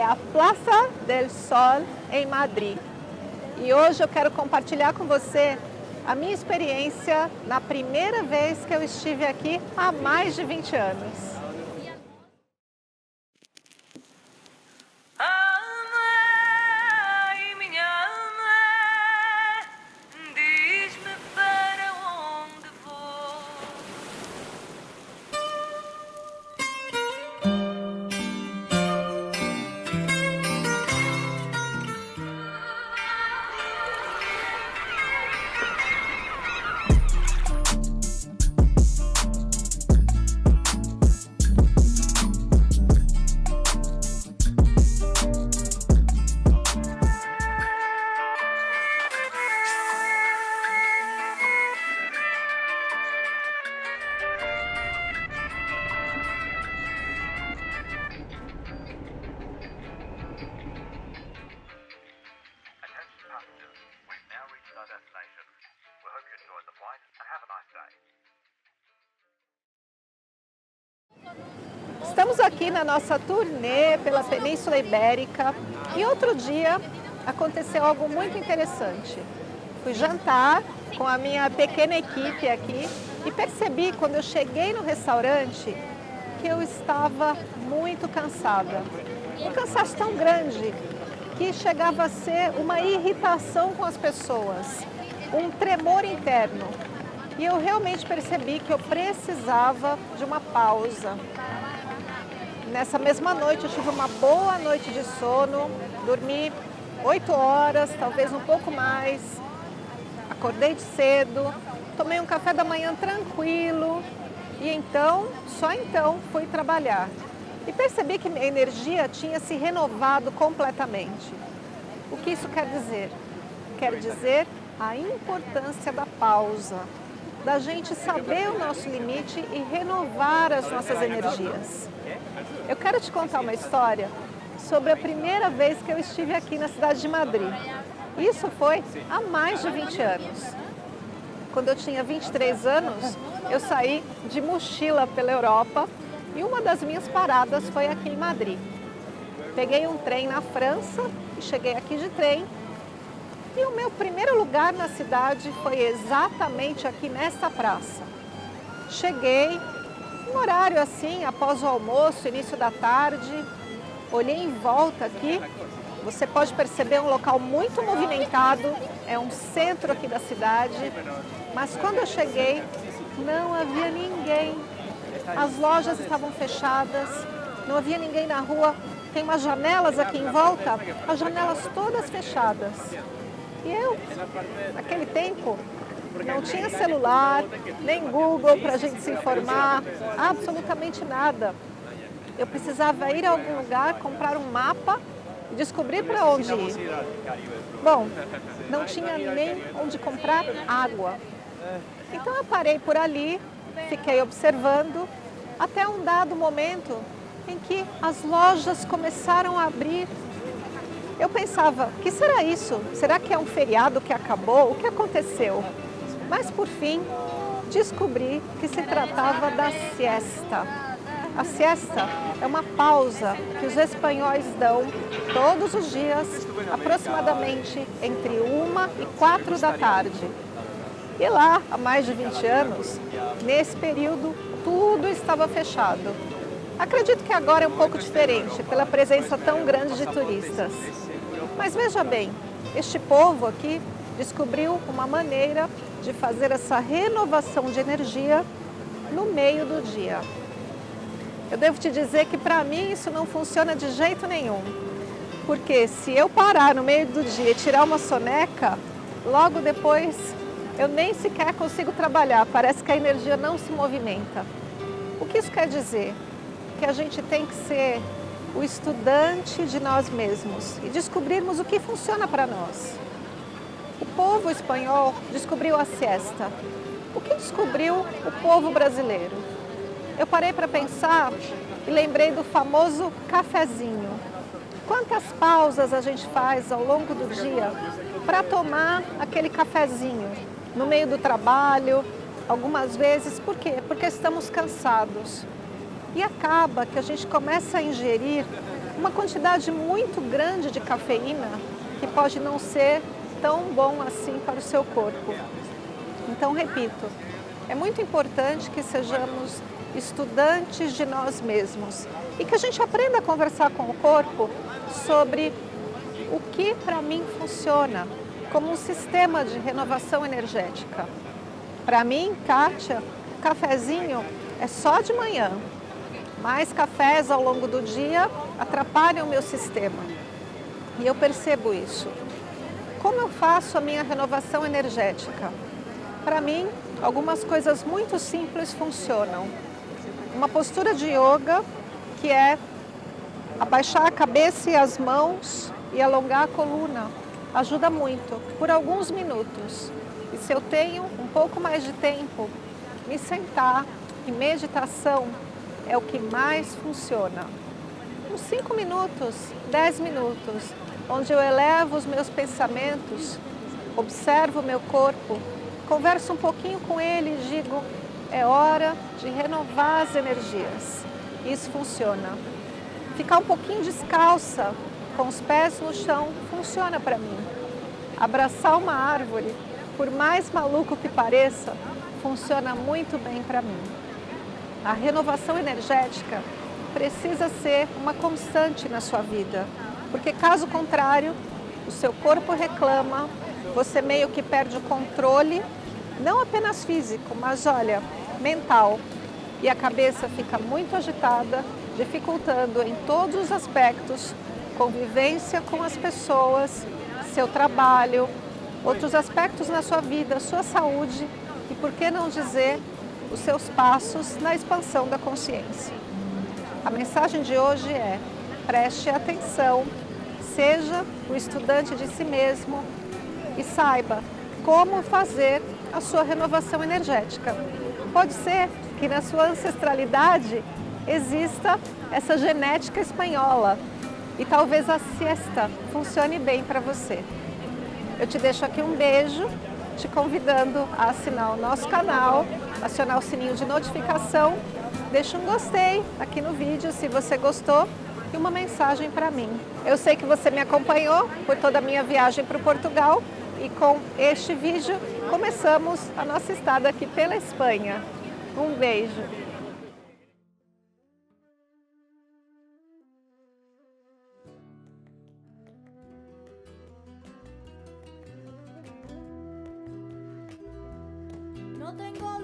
a Plaza del Sol em Madrid. E hoje eu quero compartilhar com você a minha experiência na primeira vez que eu estive aqui há mais de 20 anos. Estamos aqui na nossa turnê pela Península Ibérica e outro dia aconteceu algo muito interessante. Fui jantar com a minha pequena equipe aqui e percebi quando eu cheguei no restaurante que eu estava muito cansada. Um cansaço tão grande que chegava a ser uma irritação com as pessoas, um tremor interno. E eu realmente percebi que eu precisava de uma pausa. Nessa mesma noite eu tive uma boa noite de sono, dormi 8 horas, talvez um pouco mais, acordei de cedo, tomei um café da manhã tranquilo e então, só então, fui trabalhar. E percebi que minha energia tinha se renovado completamente. O que isso quer dizer? Quer dizer a importância da pausa, da gente saber o nosso limite e renovar as nossas energias. Eu quero te contar uma história sobre a primeira vez que eu estive aqui na cidade de Madrid. Isso foi há mais de 20 anos. Quando eu tinha 23 anos, eu saí de mochila pela Europa e uma das minhas paradas foi aqui em Madrid. Peguei um trem na França e cheguei aqui de trem. E o meu primeiro lugar na cidade foi exatamente aqui nessa praça. Cheguei, um horário assim, após o almoço, início da tarde, olhei em volta aqui, você pode perceber um local muito movimentado, é um centro aqui da cidade, mas quando eu cheguei, não havia ninguém. As lojas estavam fechadas, não havia ninguém na rua, tem umas janelas aqui em volta, as janelas todas fechadas. E eu, naquele tempo, não tinha celular, nem Google para a gente se informar, absolutamente nada. Eu precisava ir a algum lugar, comprar um mapa e descobrir para onde ir. Bom, não tinha nem onde comprar água. Então eu parei por ali, fiquei observando, até um dado momento em que as lojas começaram a abrir. Eu pensava, o que será isso? Será que é um feriado que acabou? O que aconteceu? Mas, por fim, descobri que se tratava da siesta. A siesta é uma pausa que os espanhóis dão todos os dias, aproximadamente entre 1 e 4 da tarde. E lá, há mais de 20 anos, nesse período, tudo estava fechado. Acredito que agora é um pouco diferente, pela presença tão grande de turistas. Mas veja bem, este povo aqui descobriu uma maneira de fazer essa renovação de energia no meio do dia. Eu devo te dizer que para mim isso não funciona de jeito nenhum. Porque se eu parar no meio do dia e tirar uma soneca, logo depois eu nem sequer consigo trabalhar, parece que a energia não se movimenta. O que isso quer dizer? Que a gente tem que ser o estudante de nós mesmos e descobrirmos o que funciona para nós. O povo espanhol descobriu a siesta. O que descobriu o povo brasileiro? Eu parei para pensar e lembrei do famoso cafezinho. Quantas pausas a gente faz ao longo do dia para tomar aquele cafezinho? No meio do trabalho, algumas vezes, por quê? Porque estamos cansados. E acaba que a gente começa a ingerir uma quantidade muito grande de cafeína que pode não ser tão bom assim para o seu corpo. Então, repito, é muito importante que sejamos estudantes de nós mesmos e que a gente aprenda a conversar com o corpo sobre o que para mim funciona como um sistema de renovação energética. Para mim, Kátia, o cafezinho é só de manhã. Mais cafés ao longo do dia atrapalham o meu sistema. E eu percebo isso. Como eu faço a minha renovação energética? Para mim, algumas coisas muito simples funcionam. Uma postura de yoga, que é abaixar a cabeça e as mãos e alongar a coluna, ajuda muito, por alguns minutos. E se eu tenho um pouco mais de tempo, me sentar em meditação é o que mais funciona. Uns 5 minutos, 10 minutos, onde eu elevo os meus pensamentos, observo o meu corpo, converso um pouquinho com ele e digo, é hora de renovar as energias. Isso funciona. Ficar um pouquinho descalça, com os pés no chão, funciona para mim. Abraçar uma árvore, por mais maluco que pareça, funciona muito bem para mim. A renovação energética precisa ser uma constante na sua vida, porque caso contrário, o seu corpo reclama, você meio que perde o controle, não apenas físico, mas olha, mental. E a cabeça fica muito agitada, dificultando em todos os aspectos, convivência com as pessoas, seu trabalho, outros aspectos na sua vida, sua saúde e, por que não dizer, os seus passos na expansão da consciência. A mensagem de hoje é: preste atenção, seja o estudante de si mesmo e saiba como fazer a sua renovação energética. Pode ser que na sua ancestralidade exista essa genética espanhola e talvez a siesta funcione bem para você. Eu te deixo aqui um beijo, te convidando a assinar o nosso canal, acionar o sininho de notificação, deixa um gostei aqui no vídeo se você gostou e uma mensagem para mim. Eu sei que você me acompanhou por toda a minha viagem para o Portugal e com este vídeo começamos a nossa estada aqui pela Espanha. Um beijo! No tengo